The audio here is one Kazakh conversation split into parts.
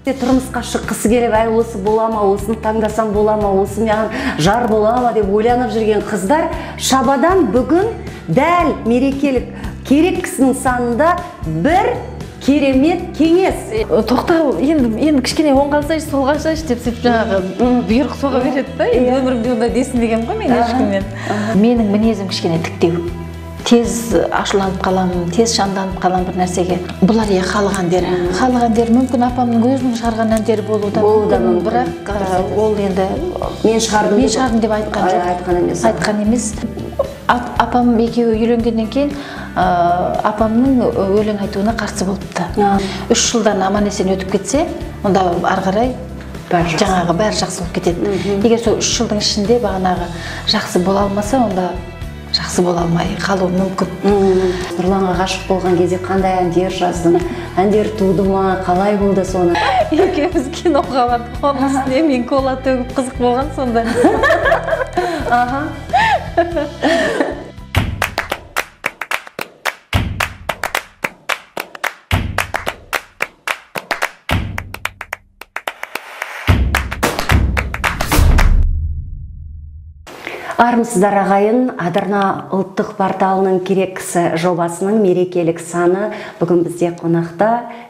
Тұрмысқа шыққысы келіп, әй осы бола ма, осыны таңдасам бола ма, осы маған жар бола ма деп ойланып жүрген қыздар Шабадан бүгін дәл мерекелік керек кісінің санында бір керемет кеңес. Тоқта, енді кішкене оң қалсайшы, сол қалсайшы деп сөйтіп жаңағы бұйрық соға береді да. Енді өмірімде ондай десін деген ғой мен ешкімнен. Менің мінезім кішкене тіктеу. Тез ашуланып қаламын, тез шамданып қаламын бір нәрсеге. Бұлар халық әндері. Халық әндері мүмкін апамның өзінің шығарған әндері болуы да мүмкін, бірақ ол енді мен шығардым деп айтқан емес. Апам екеуі үйленгеннен кейін апамның өлең айтуына қарсы болыпты. 3 жылдан аман есен өтіп кетсе, онда ары қарай жаңағы бәрі жақсы болып кетеді. Егер сол 3 жылдың ішінде бағанағы жақсы бола алмаса, онда жақсы бола алмай қалуы мүмкін. Нұрланға ғашық болған кезде қандай әндер жаздың? Әндер туды ма? Қалай болды соны? Екеуміз киноға бардық, оның үстіне мен кола төгіп қызық болған сонда. Армысыздар ағайын, Адырна ұлттық порталының керексі жобасының мерекелік саны бүгін бізде қонақта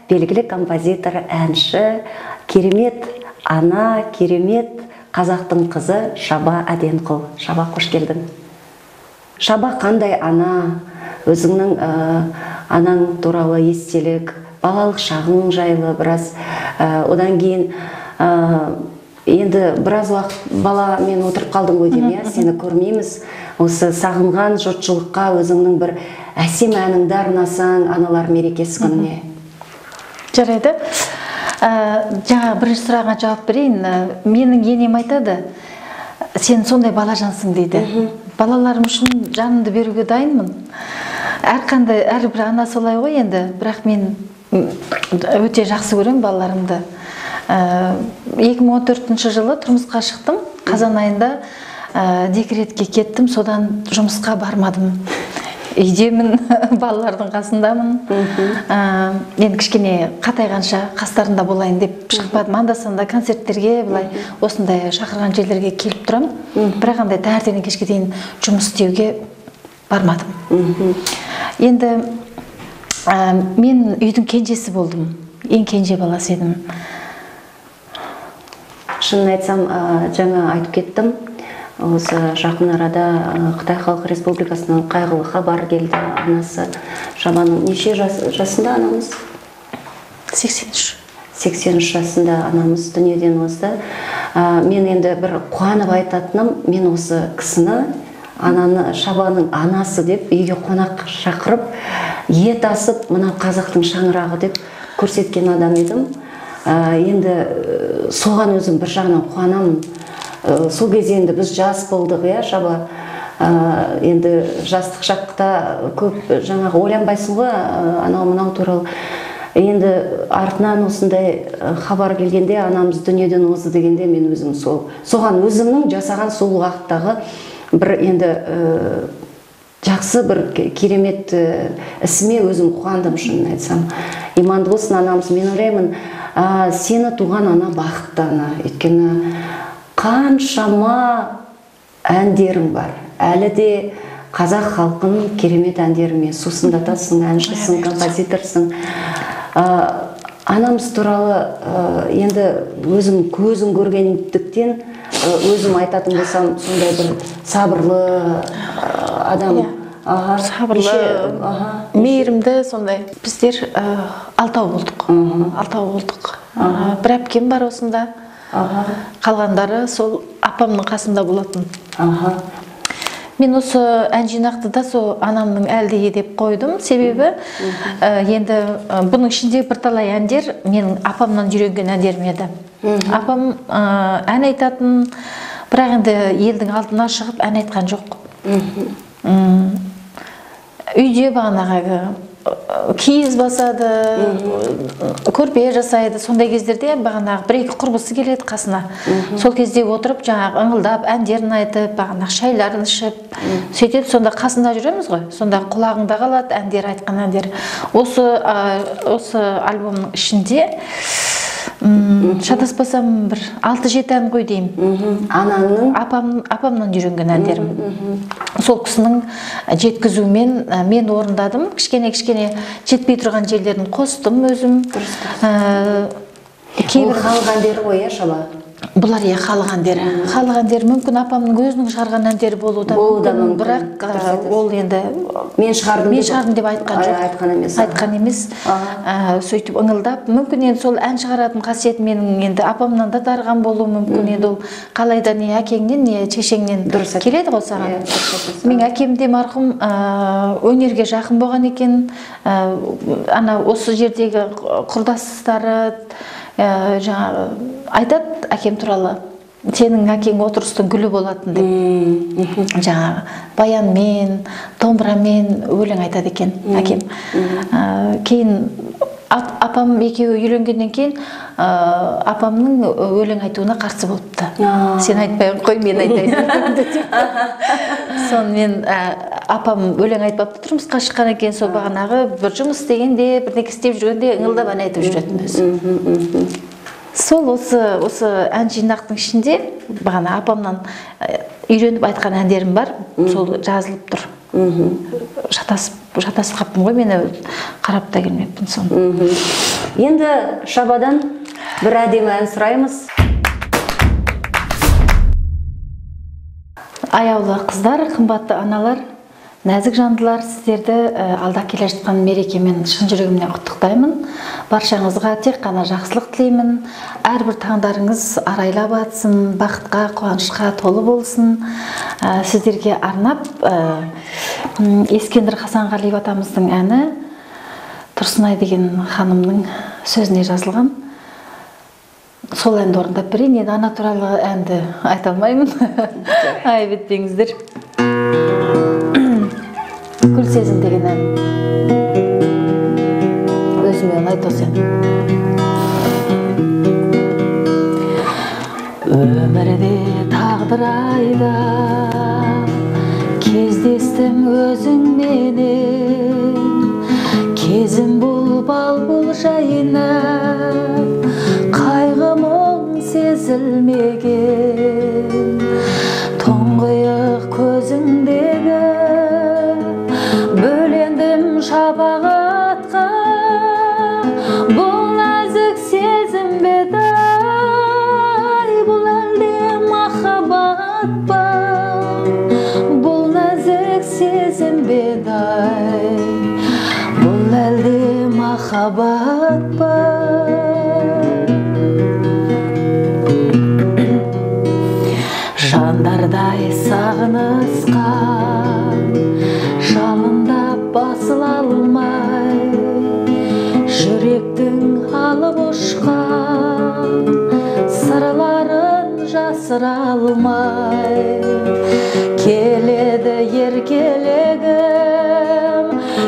белгілі композитор, әнші, керемет ана, керемет қазақтың қызы Шаба Әденқұл. Шаба, қош келдің. Шаба қандай ана, өзіңнің анаң туралы естелік, балалық шағың жайлы біраз, одан кейін енді біраз уақыт баламен отырып қалдың ғой деймін, сені көрмейміз. Осы сағынған жұртшылыққа өзіңнің бір әсем әніңді арнасаң аналар мерекесі күніне. Жарайды. Жаңа бірінші сұрағына жауап берейін. Менің енем айтады, сен сондай бала жансың дейді. Балаларым үшін жанымды беруге дайынмын. Әрбір ана солай ғой енді, бірақ мен өте жақсы көрем балаларымды. 2014 жылы тұрмысқа шықтым. Қазан айында декретке кеттім, содан жұмысқа бармадым. Үйдемін, балалардың қасындамын. Мен кішкене қатайғанша қастарында болайын деп шықпадым. Анда-санда концерттерге, былай осындай шақырған жерлерге келіп тұрам. Бірақ андай таңертеңнен кешке дейін жұмыс істеуге бармадым. Енді мен үйдің кенжесі болдым. Ең кенже баласы едім. Шынын айтсам, жаңа айтып кеттім. Осы жақын арада Қытай Халық Республикасынан қайғылы хабар келді. Анасы Шабаның неше жасында анамыз? 83. 83 жасында анамыз дүниеден озды. Мен енді бір қуанып айтатыным, мен осы кісіні, Шабаның анасы деп үйге қонақ шақырып, ет асып, мына қазақтың шаңырағы деп көрсеткен адам едім. Енді соған өзім бір жағынан қуанамын. Сол кезде енді біз жас болдық, Шаба. Енді жастық шақта көп жаңағы ойланбайсың ғой, анау-мынау туралы. Енді артынан осындай хабар келгенде, анамыз дүниеден озды дегенде, мен өзім соған өзімнің жасаған сол уақыттағы бір енді жақсы бір керемет ісіме өзім қуандым, шынын айтсам. Иманды болсын анамыз, мен ойлаймын, сені туған ана бақытты ана. Өйткені қаншама әндерің бар. Әлі де қазақ халқының керемет әндерімен сусындатасың, әншісің, композиторсың. Анамыз туралы енді өзім көзім көргендіктен өзім айтатын болсам, сондай бір сабырлы адам. Сабырлы, мейірімді сондай. Біздер 6 болдық. Бір әпкем бар осында. Қалғандары сол апамның қасында болатын. Мен осы ән жинақты да сол анамның әлдеге деп қойдым. Себебі енді бұның ішінде бірталай әндер менің апамнан үйренген әндерім еді. Апам ән айтатын, бірақ енді елдің алдына шығып ән айтқан жоқ. Үйде бағанағы киіз басады, көрпе жасайды. Сондай кездерде бағанағы бір-екі құрбысы келеді қасына. Сол кезде отырып, жаңағы ыңылдап, әндерін айтып, бағанағы шайларын ішіп, сөйтеді, сонда қасында жүреміз ғой. Сонда құлағыңда қалады әндер, айтқан әндер. Осы альбомның ішінде Шатаспасам бір 6-7 ән қой деймін. Анаңның? Апамнан үйренген әндерім. Сол кісінің жеткізуімен мен орындадым. Кішкене жетпей тұрған жерлерін қостым өзім. Ол халық әндері ғой, Шаба? Бұлар халық әндері. Халық әндері мүмкін апамның өзінің шығарған әндері болуы да мүмкін, бірақ ол енді мен шығардым деп айтқан емес. Сөйтіп ыңылдап, мүмкін енді сол ән шығаратын қасиет менің енді апамнан да дарыған болуы мүмкін. Енді ол қалайда не әкеңнен, не шешеңнен келеді ғой саған. Мен әкем де марқұм өнерге жақын болған екен. Ана осы жердегі құрдастары жаңа айтады әкем туралы, сенің әкең отырыстың гүлі болатын деп. Жаңа баянмен, домбырамен өлең айтады екен әкем. Кейін апам екеуі үйленгеннен кейін апамның өлең айтуына қарсы болыпты. Сен айтпай қой, мен айтайын. Сонымен апам өлең айтпапты, тұрмысқа шыққаннан кейін сол бағанағы бір жұмыс істегенде, бірдеңе істеп жүргенде ыңылдап ән айтып жүретін өзі. Сол осы ән жинақтың ішінде бағана апамнан үйреніп айтқан әндерім бар, сол жазылып тұр. Шатасып қаппын ғой, мені қарап та келмеппін соны. Енді Шабадан бір әдемі ән сұраймыз. Аяулы қыздар, қымбатты аналар, нәзік жандылар, сіздерді алда келе жатқан мерекемен шын жүрегімнен құттықтаймын. Баршаңызға тек қана жақсылық тілеймін. Әрбір таңдарыңыз арайлап атсын, бақытқа, қуанышқа толы болсын. Сіздерге арнап Ескендір Хасанғалиев атамыздың әні Тұрсынай деген ханымның сөзіне жазылған. Сол әнді орындап берейін. Енді ана туралы әнді айта алмаймын. Айып етпеңіздер. Гүл сезім деген ән. Өзіме ұнайды осы ән. Өмірде тағдыр айда кездестім өзіңменен, кезім бұл бал-бұл жайнап, қайғы-мұң сезілмеген, тұңғиық көзіңдегі бөлендім шапағатқа. Бұл нәзік сезім бедай, бұл әлде махаббат ба? Бұл нәзік сезім бедай, бұл әлде махаббат ба? Жандардай сағынысқан, жалындап басыла алмай, жүректің алып ұшқан сырларын жасыра алмай, келеді еркелегім,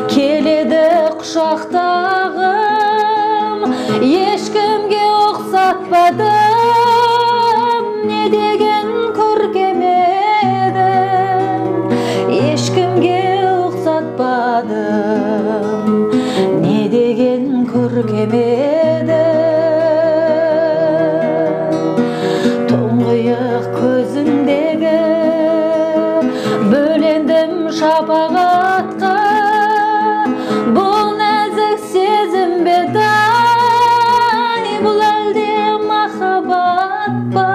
келеді құшақтағым, ешкімге ұқсатпадым, не деген көркем едім, ешкімге ұқсатпадым, не деген көркем едім. Тұңғиық көзіңдегі бөлендім шапағатқа. Бұл нәзік сезім бедай, бұл әлде махаббат ба?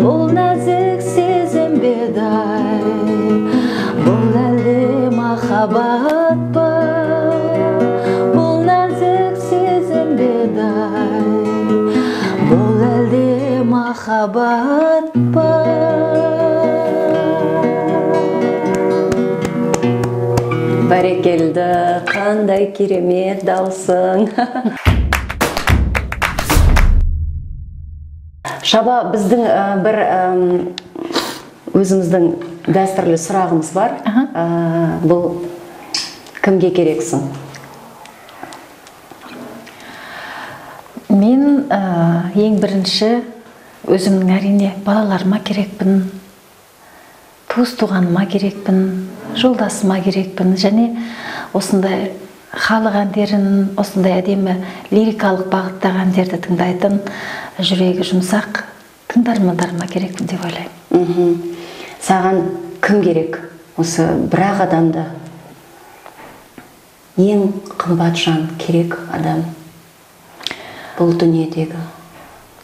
Бұл нәзік сезім бедай, бұл әлде махаббат ба? Бұл нәзік сезім бедай, бұл әлде махаббат ба? Бәрекелді, қандай керемет даусың. Шаба, біздің бір өзіміздің дәстүрлі сұрағымыз бар. Бұл кімге керексің? Мен ең бірінші өзімнің әрине балаларыма керекпін, туыс туғаныма керекпін, жолдасыма керекпін, және осындай халық әндерін, осындай әдемі лирикалық бағыттағы әндерді тыңдайтын, жүрегі жұмсақ тыңдармандарыма керекпін деп ойлаймын. Саған кім керек? Осы бір-ақ адамды, ең қымбат жан керек адам бұл дүниедегі?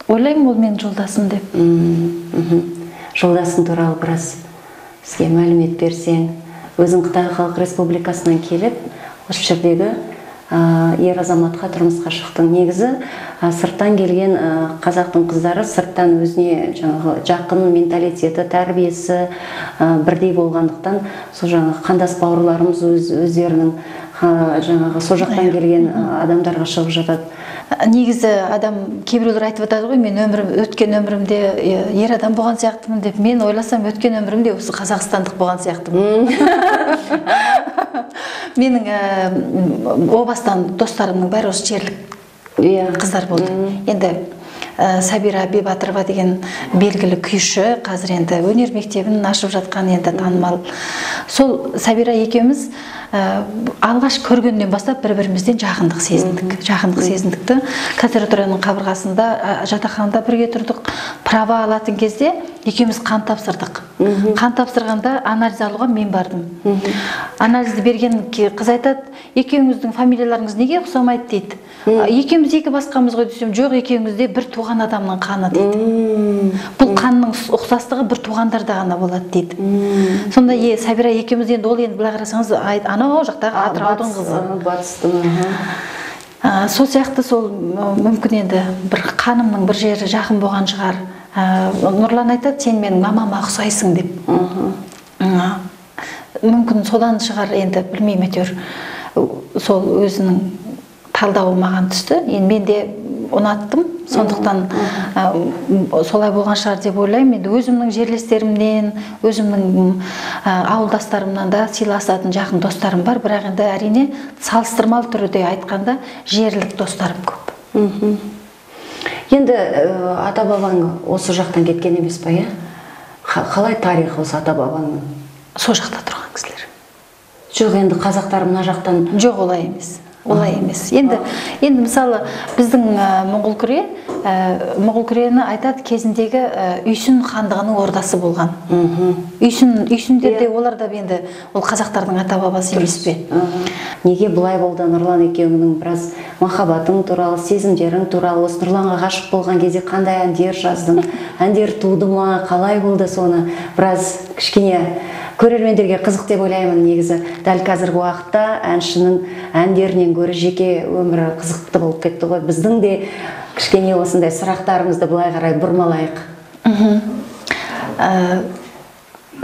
Ойлаймын, ол менің жолдасым деп. Жолдасың туралы біраз сізге мәлімет берсең, өзің Қытай Халық Республикасынан келіп, осы жердегі ер азаматқа тұрмысқа шықтың. Негізі сырттан келген қазақтың қыздары сырттан өзіне жақын менталитеті, тәрбиесі бірдей болғандықтан, сол жаңағы қандас бауырларымыз өздерінің сол жақтан келген адамдарға шығып жатады. Негізі адам кейбіреулер айтып жатады ғой, мен өткен өмірімде ер адам болған сияқтымын деп. Мен ойласам, өткен өмірімде осы қазақстандық болған сияқтымын. Менің о бастан достарымның бәрі осы жерлік қыздар болды. Енді Сабира Бибатырова деген белгілі күйші, қазір енді өнер мектебін ашып жатқан, енді танымал. Сол Сабира екеуміз алғаш көргеннен бастап бір-бірімізден жақындық сезіндікті. Консерваторияның қабырғасында, жатақханада бірге тұрдық. Права алатын кезде екеуміз қан тапсырдық. Қан тапсырғанда анализ алуға мен бардым. Анализді берген қыз айтады, екеуіңіздің фамилияларыңыз неге ұқсамайды дейді. Екеуміз екі басқамыз ғой десем, жоқ, екеуіңізде бір туған адамның қаны дейді. Бұл қанның ұқсастығы бір туғандарда ғана болады дейді. Сонда Сабира екеуміз енді, ол енді былай қарасаңыз, анау жақтағы Атыраудың қызы. Батыстың. Сол сияқты, сол мүмкін енді бір қанымның бір жері жақын болған шығар. Нұрлан айтады, сен менің мамама ұқсайсың деп. Мүмкін содан шығар, енді білмеймін, әйтеуір сол өзінің талдауы маған түсті. Енді мен де ұнаттым, сондықтан солай болған шығар деп ойлаймын. Енді өзімнің жерлестерімнен, өзімнің ауылдастарымнан да сыйласатын жақын достарым бар, бірақ енді әрине салыстырмалы түрде айтқанда жерлік достарым көп. Енді ата-бабаң осы жақтан кеткен емес па, қалай тарихы осы ата-бабаңның? Сол жақта тұрған кісілер. Жоқ, енді қазақтар мына жақтан... Жоқ, олай емес. Олай емес. Енді мысалы біздің Моғол күрені айтады, кезіндегі Үйсін хандығының ордасы болған. Үйсіндерде олар да енді ол қазақтардың ата-бабасы емес пе? Неге бұлай болды? Нұрлан екеуіңнің біраз махаббатың туралы, сезімдерің туралы, осы Нұрланға ғашық болған кезде қандай әндер жаздың? Әндер туды ма? Қалай болды соны? Біраз кішкене көрермендерге қызық деп ойлаймын. Негізі дәл қазіргі уақытта әншінің әндерінен гөрі жеке өмірі қызықты болып кетті ғой. Біздің де кішкене осындай сұрақтарымызды былай қарай бұрмалайық.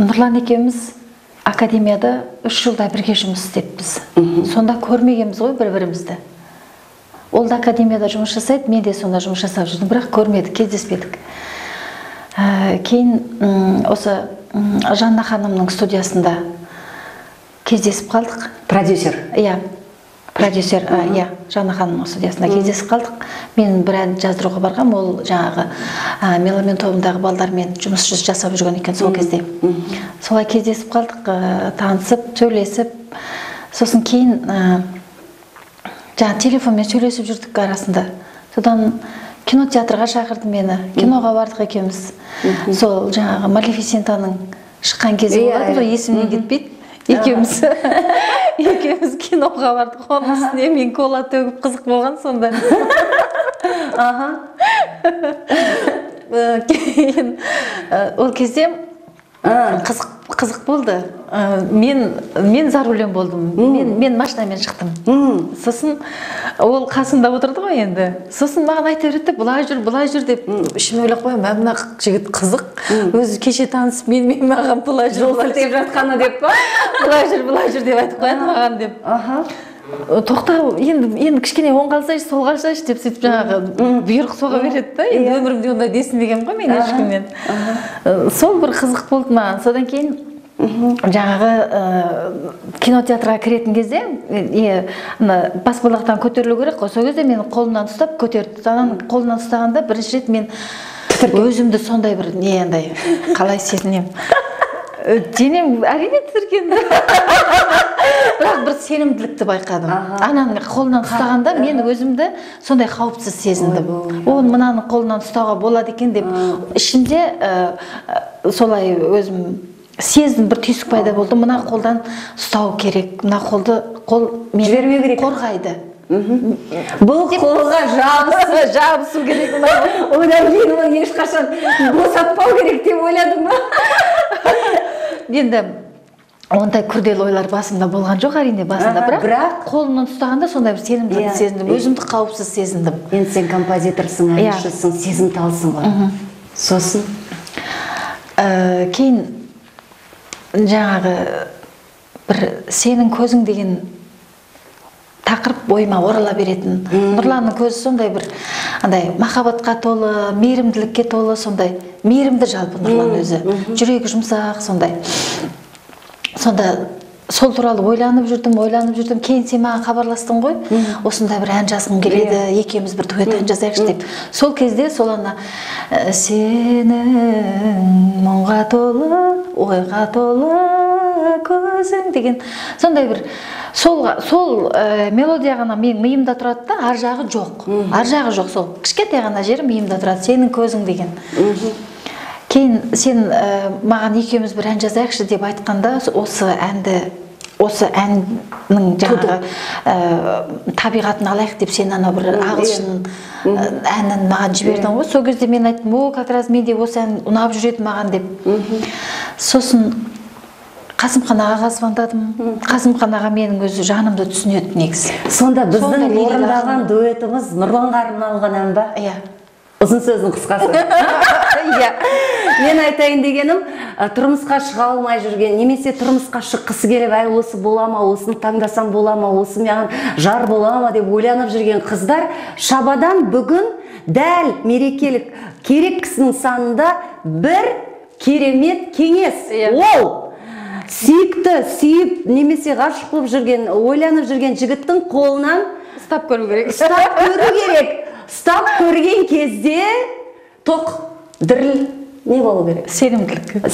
Нұрлан екеуміз академияда 3 жылда бірге жұмыс істеппіз. Сонда көрмегенбіз ғой бір-бірімізді. Ол да академияда жұмыс жасайды, мен де сонда жұмыс жасап жүрдім, бірақ көрмедік, кездеспедік. Кейін осы Жанна ханымның студиясында кездесіп қалдық. Продюсер? Иә, продюсер, Жанна ханымның студиясында кездесіп қалдық. Мен бір ән жаздыруға барғам, ол жаңағы Меломен тобындағы балдармен жұмыс жасап жүрген екен сол кезде. Солай кездесіп қалдық, танысып, сөйлесіп. Сосын кейін жаңа телефонмен сөйлесіп жүрдік арасында. Содан кинотеатрға шақырды мені, киноға бардық екеуміз. Сол жаңағы Малефисентаның шыққан кезі болады ғой, есімнен кетпейді. Екеуміз киноға бардық, оның үстіне мен кола төгіп қызық болған сонда. Кейін ол кезде қызық болды. Мен за рулем болдым. Мен машинамен шықтым. Сосын ол қасында отырды ғой енді. Сосын маған айта берді, былай жүр деп. Ішіме ойлап қоямын, мына жігіт қызық. Өзі кеше танысып, маған былай жүр деп жатқаны деп па? Былай жүр деп айтып қояды маған деп. Тоқта, енді кішкене оң қалсайшы, сол қалсайшы деп сөйтіп жаңағы бұйрық соға береді да. Енді өмірімде ондай десінбеген ғой мен ешкімнен. Сол бір қызық болды маған. Содан кейін жаңағы кинотеатрға кіретін кезде баспалдақтан көтерілу керек қой. Сол кезде мені қолымнан ұстап көтерді. Қолымнан ұстағанда бірінші рет мен өзімді сондай бір қалай сезінемін. Денем әрине тітіркенді. Бірақ бір сенімділікті байқадым. Ананың қолынан ұстағанда мен өзімді сондай қауіпсіз сезіндім. Оны мынаның қолынан ұстауға болады екен деп ішімде солай өзім сездім, бір түйсік пайда болды. Мына қолдан ұстау керек, мына қол мені қорғайды. Бұл қолға жабысу керек. Одан кейін оны ешқашан босатпау керек деп ойладым ба? Енді ондай күрделі ойлар басымда болған жоқ, әрине басында, бірақ қолымнан ұстағанда сондай бір сенімділік сезіндім, өзімді қауіпсіз сезіндім. Енді сен композиторсың, әншісің, сезімталсың ғой. Сосын кейін жаңағы бір сенің көзің деген тақырып ойыма орала беретін. Нұрланның көзі сондай бір андай махаббатқа толы, мейірімділікке толы, сондай мейірімді жалпы Нұрлан өзі. Жүрегі жұмсақ, сондай. Сонда сол туралы ойланып жүрдім. Кейін сен маған хабарластың ғой. Осында бір ән жазғым келеді, екеуміз бір дуэт ән жазайықшы деп. Сол кезде сол ана сенің мұңға толы, ойға толы көзің деген сондай бір сол мелодия ғана менің миымда тұрады да, ар жағы жоқ. Сол кішкентай ғана жері миымда тұрады, сенің көзің деген. Кейін сен маған екеуміз бір ән жазайықшы деп айтқанда, осы әннің жаңағы табиғатын алайық деп сен ана бір ағылшын әнін маған жібердің ғой. Сол кезде мен айттым, как раз менде осы ән ұнап жүреді маған деп. Сосын Қасымхан ағаға звондадым. Қасымхан аға менің өзі жанымды түсінеді негізі. Сонда біздің орындаған дуэтіміз Нұрланға арналған ән ба? Иә. Ұзын сөздің қысқасы. Мен айтайын дегенім, тұрмысқа шыға алмай жүрген, немесе тұрмысқа шыққысы келіп, әй осы бола ма, осыны таңдасам бола ма, осы маған жар бола ма деп ойланып жүрген қыздар Шабадан бүгін дәл мерекелік керек кісінің санында бір керемет кеңес. Ол сүйікті, сүйіп, немесе ғашық болып жүрген, ойланып жүрген жігіттің қолынан ұстап көру керек. Ұстап көрген кезде тоқ, діріл не болу керек? Сенімділікті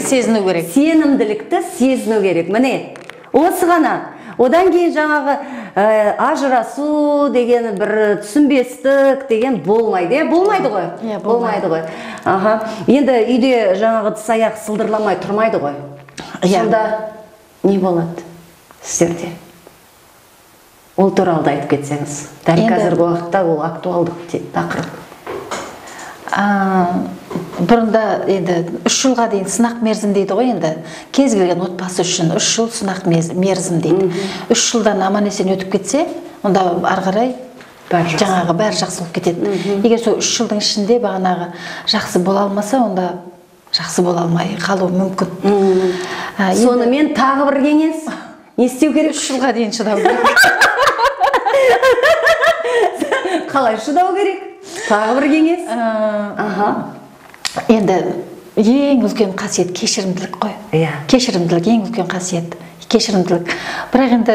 сезіну керек. Сенімділікті сезіну керек. Міне, осы ғана. Одан кейін жаңағы ажырасу деген бір түсінбестік деген болмайды. Болмайды ғой? Болмайды ғой. Енді үйде жаңағы саяқ сылдырламай тұрмайды ғой. Сонда не болады сіздерде? Ол туралы да айтып кетсеңіз. Дәл қазіргі уақытта ол актуалдық тақырып. Бұрында енді 3 жылға дейін сынақ мерзім дейді ғой енді. Кез келген отбасы үшін 3 жыл сынақ мерзім дейді. 3 жылдан аман-есен өтіп кетсе, онда ары қарай жаңағы бәрі жақсы болып кетеді. Егер сол 3 жылдың ішінде бағанағы жақсы бола алмаса, онда жақсы бола алмай қалуы мүмкін. Сонымен тағы бір кеңес. Не істеу керек? 3 жылға дейін шыдау керек. Қалай шыдау керек? Тағы бір кеңес? Енді ең үлкен қасиет кешірімділік қой. Кешірімділік ең үлкен қасиет. Кешірімділік. Бірақ енді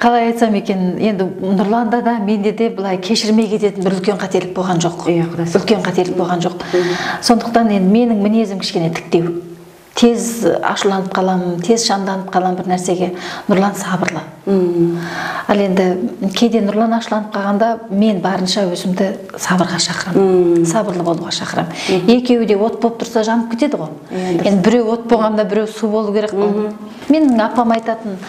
қалай айтсам екен, енді Нұрланда да, менде де былай кешірмей кететін бір үлкен қателік болған жоқ. Үлкен қателік болған жоқ. Сондықтан енді менің мінезім кішкене тіктеу. Тез ашуланып қалам, тез шамданып қалам бір нәрсеге. Нұрлан сабырлы. Ал енді кейде Нұрлан ашуланып қалғанда мен барынша өзімді сабырға шақырам, сабырлы болуға шақырам. Екеуі де от болып тұрса жанып кетеді ғой. Енді біреу от болғанда біреу су болу керек қой. Менің апам айтатын,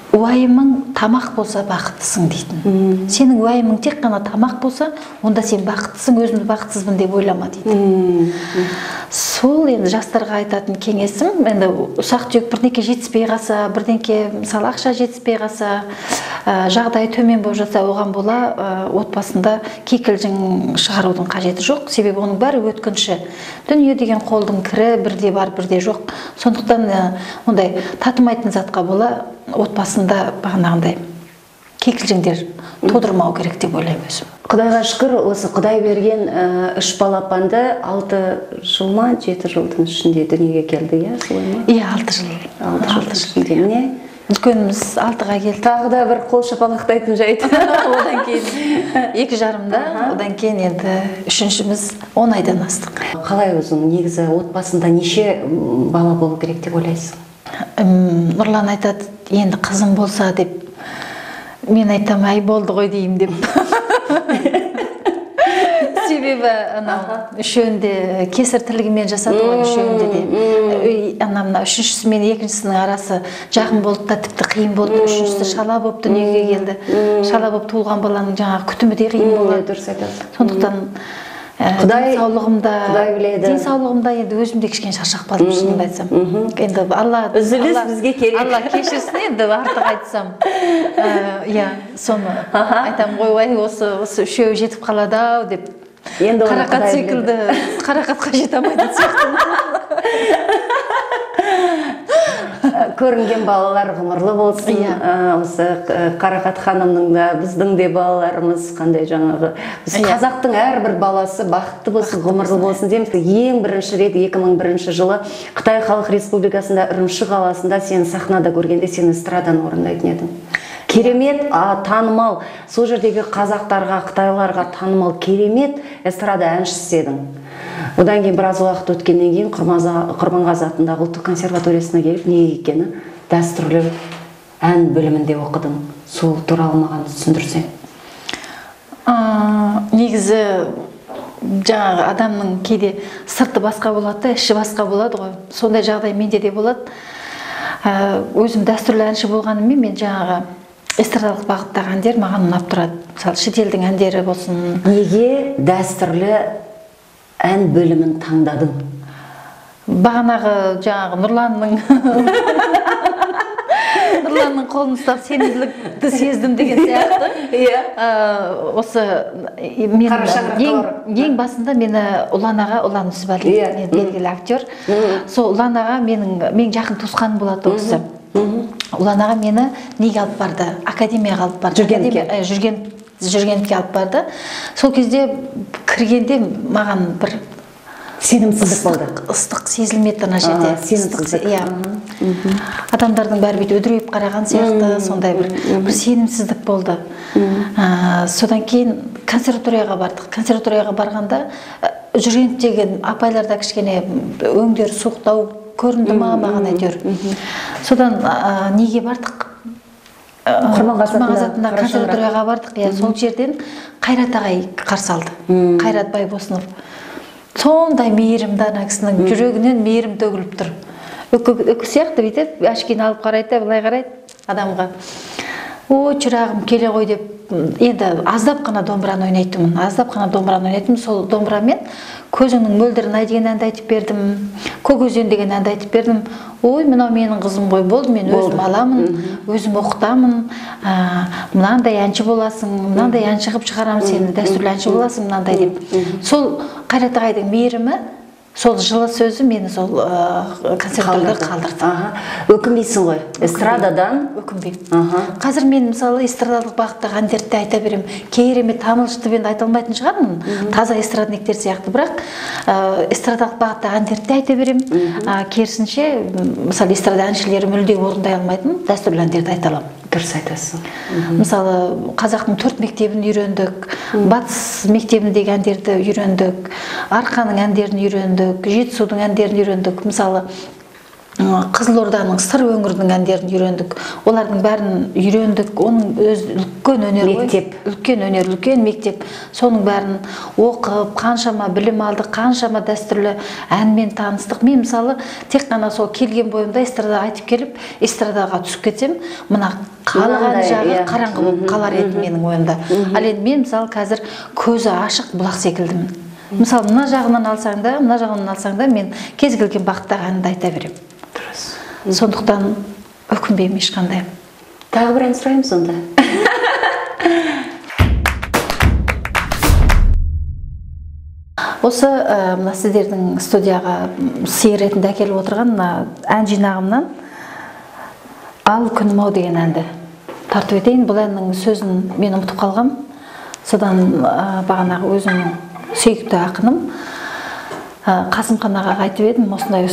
уайымың тамақ болса бақыттысың дейтін. Сенің уайымың тек қана тамақ болса, онда сен бақыттысың, өзімді бақытсызбын деп ойлама дейді. Сол енді жастарға айтатын кеңесім, енді ұсақ-түйек бірдеңке жетіспей қалса, бірдеңке мысалы ақша жетіспей қалса, жағдай төмен болып жатса, оған бола отбасында кикілжің шығарудың қажеті жоқ. Себебі оның бәрі өткінші. Дүние деген қолдың кірі бірде бар, бірде жоқ. Сондықтан ондай татымайтын затқа бола отбасында бағанағындай кикілжіңдер тудырмау керек деп ойлаймын өзім. Құдайға шүкір, осы Құдай берген 3 балапанды 6 жыл ма, 7 жылдың ішінде дүниеге келді, иә, солай ма? Иә, 6 жыл. 6 жыл ішінде. Міне, үлкеніміз 6-ға келді. Тағы да бір қол шапалақтайтын жайт. Одан кейін 2,5-да, одан кейін енді 3-шіміз 10 айдан астық. Қалай өзің негізі отбасында неше бала болу керек деп ойлайсың? Нұрлан айтады, енді қызым болса деп. Мен айтам, ай болды ғой деймін деп. Себебі үшеуінде кесір тілігімен жасады ғой, үшеуінде де. Мына үшіншісі мен екіншісінің арасы жақын болды да, тіпті қиын болды. Үшіншісі шала болып дүниеге келді. Шала болып туылған баланың жаңағы күтімі де қиын болады. Дұрыс айтасыз. Сондықтан денсаулығымда енді өзімде кішкене шаршап қалдым, шынымды айтсам. Енді үзіліс бізге керек. Алла кешірсін, енді артық айтсам. Иә, соны айтам ғой, осы үшеуі жетіп қалады-ау деп. Қарақат секілді қарақатқа жете алмайтын сияқты. Көрінген балалар ғұмырлы болсын. Осы Қарақат ханымның да, біздің де балаларымыз қандай жаңағы. Біз қазақтың әрбір баласы бақытты болсын, ғұмырлы болсын дейміз. Ең бірінші рет 2001 жылы Қытай Халық Республикасында Үрімші қаласында сені сахнада көргенде сен эстрадан орындайтын едің. Керемет, танымал, сол жердегі қазақтарға, қытайларға танымал керемет эстрада әншісі едің. Одан кейін біраз уақыт өткеннен кейін Құрманғазы атындағы ұлттық консерваториясына келіп, неге екені дәстүрлі ән бөлімінде оқыдың. Сол туралы маған түсіндірсең. Негізі жаңағы адамның кейде сырты басқа болады, іші басқа болады ғой. Сондай жағдай менде де болады. Өзім дәстүрлі әнші болғанымен мен жаңағы эстрадалық бағыттағы әндер маған ұнап тұрады. Мысалы, шетелдің әндері болсын. Неге дәстүрлі ән бөлімін таңдадың? Бағанағы жаңағы Нұрланның қолын ұстап сенімділікті сездім деген сияқты. Осы ең басында мені Ұлан аға, Ұлан Нүсіпәлі белгілі актер. Сол Ұлан аға мен жақын туысқаным болады осы. Ұлан аға мені неге алып барды? Академияға алып барды. Жүргенівке алып барды. Сол кезде кіргенде маған бір сенімсіздік болды. Ыстық сезілмеді ана жерде. Адамдардың бәрі бүйтіп үдірейіп қараған сияқты, сондай бір сенімсіздік болды. Содан кейін консерваторияға бардық. Консерваторияға барғанда Жүргенівтегі апайларда кішкене өңдері суықтау көрінді маған әйтеуір. Содан неге бардық? Құрманғазы атындағы консерваторияға бардық. Сол жерден Қайрат ағай қарсы алды. Қайрат Байбосынов. Сондай мейірімді ана кісінің жүрегінен мейірім төгіліп тұр. Үкі сияқты бүйтіп, әшкені алып қарайды, былай қарайды адамға. Ой, шырағым келе ғой деп, енді аздап қана домбыраны ойнайтынмын. Сол домбырамен көзіңнің мөлдірін ай деген әнді айтып бердім, көк өзен деген әнді айтып бердім. Ой, мынау менің қызым ғой, болды, мен өзім аламын, өзім оқытамын, мынандай әнші боласың, мынандай әнші қып шығарамын сені, дәстүрлі әнші боласың, мынандай деп. Сол Қайрат ағайдың мейірімі, сол жылы сөзі мені сол консерваторияда қалдырды. Өкінбейсің ғой, эстрададан? Өкінбеймін. Қазір мен мысалы эстрадалық бағыттағы әндерді айта берем. Керемет тамылжытып енді айта алмайтын шығармын, таза эстрадниктер сияқты, бірақ эстрадалық бағыттағы әндерді айта берем. Керісінше, мысалы эстрада әншілері мүлде орындай алмайтын дәстүрлі әндерді айта аламын. Дұрыс айтасың. Мысалы, қазақтың 4 мектебін үйрендік, батыс мектебіндегі әндерді үйрендік, арқаның әндерін үйрендік, жетісудың әндерін үйрендік. Мысалы, Қызылорданың сыр өңірінің әндерін үйрендік. Олардың бәрін үйрендік. Оның өз үлкен өнер ғой. Үлкен өнер, үлкен мектеп. Соның бәрін оқып, қаншама білім алдық, қаншама дәстүрлі әнмен таныстық. Мен мысалы тек қана сол келген бойымда эстрада айтып келіп, эстрадаға түсіп кетсем, мына қалған жағы қараңғы болып қалар еді менің ойымда. Ал енді мен мысалы қазір көзі ашық бұлақ секілдімін. Мысалы мына жағынан алсаң да мен кез келген бағыттағы әнді айта беремін. Сондықтан өкінбеймін ешқандай. Тағы бір ән сұраймыз онда. Осы мына сіздердің студияға сый ретінде әкеліп отырған ән жинағымнан Ал күнім-ау деген әнді тартып етейін. Бұл әннің сөзін мен ұмытып қалғам. Содан бағанағы өзімнің сүйікті ақыным Қасымхан ағаға айтып едім, осындай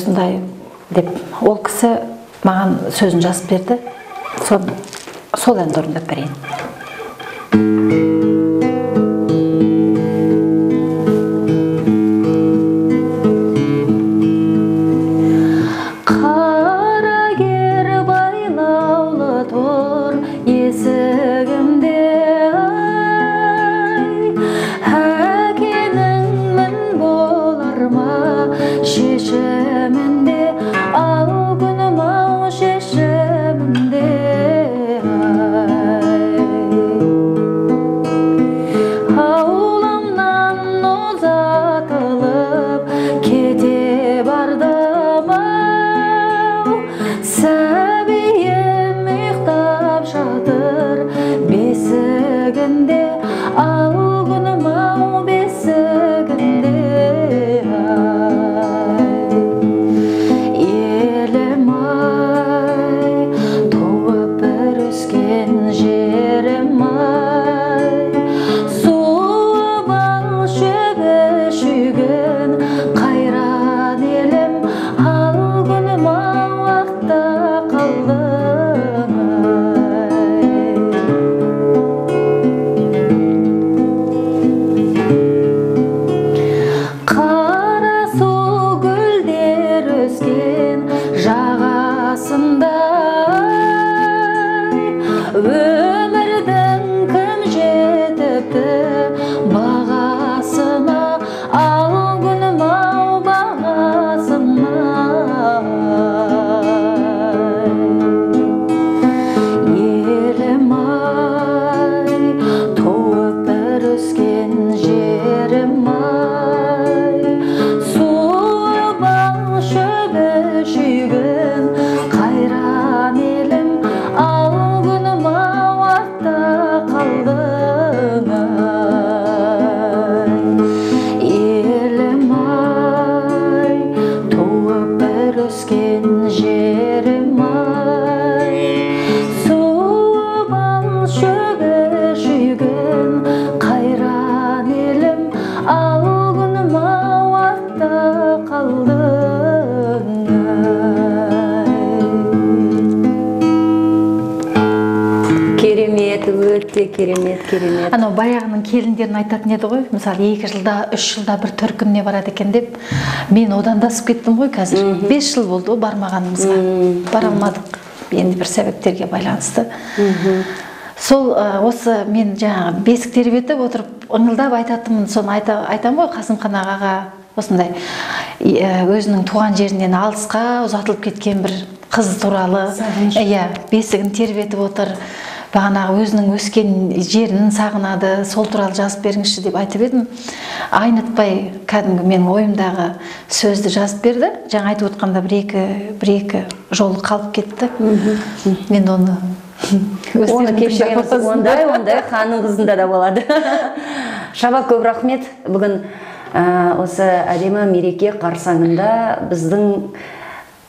деп. Ол кісі маған сөзін жазып берді. Сол әнді орындап берейін. Қарагер тұр есігімде әкеніңмін болар ма шешімінде ал күнім ау шешімінде ауламнан ұзатылып кете бардым ау сәбиім ұйықтап жатыр бесігінде ал күнім ау бесігінде елім ай туып бір өскен жерім ай суы бал шөбі шүйгін қайран елім ал күнім ау артта қалдың қара су гүлдер өскен жағасында өмірдің кім жетіпті бағасына ал күнім ау бағасына елім ай туып бір өскен жерім ай суы бал шөбі шүйгін қайран елім ал күнім ау артта қалдың елім ай туып бір өскен жерім ай суы бал шөбі шүйгін қайран елім ал күнім ау артта қалдың Керемет, өте керемет. анау баяғының келіндерін айтатын еді ғой, мысалы 2 жылда 3 жылда бір төркініне барады екен деп. Мен одан да асып кеттім ғой қазір. 5 жыл болды ғой бармағанымызға, бара алмадық енді бір себептерге байланысты. Сол осы мен жаңағы бесік тербетіп отырып ыңылдап айтатынмын, соны айтамын ғой Қасымхан ағаға, осындай өзінің туған жерінен алысқа ұзатылып кеткен бір қыз туралы, иә, бесігін тербетіп отыр, бағанағы өзінің өскен жерін сағынады, сол туралы жазып беріңізші деп айтып едім. Айнытпай кәдімгі менің ойымдағы сөзді жазып берді. Жаңа айтып отқанда бір-екі жолы қалып кетті. Мен оны кешіреміз. Ондай ханың қызында да болады. Шаба, көп рахмет. Бүгін осы әдемі мереке қарсаңында біздің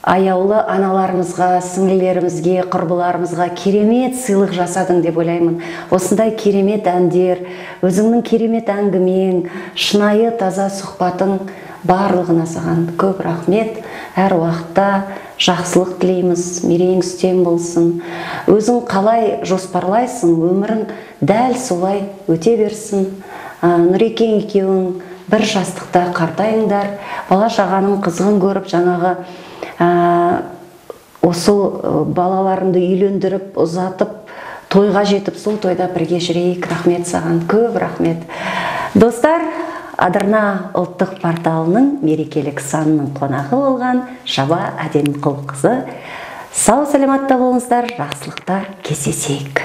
аяулы аналарымызға, сіңлілерімізге, құрбыларымызға керемет сыйлық жасадың деп ойлаймын. Осындай керемет әндер, өзіңнің керемет әңгімең, шынайы таза сұхбатың барлығына саған көп рахмет. Әр уақытта жақсылық тілейміз, мерейің үстем болсын. Өзің қалай жоспарлайсың, өмірің дәл солай өте берсін. Нұрекең екеуің бір жастықта қартайыңдар, бала шағаның қызығын көріп, жаңағы осы балаларымды үйлендіріп, ұзатып, тойға жетіп, сол тойда бірге жүрейік. Рахмет саған, көп рахмет. Достар, Адырна ұлттық порталының мерекелік санының қонағы болған Шаба Әдемқұлқызы. Сау саламатта болыңыздар, жақсылықтар кездесейік.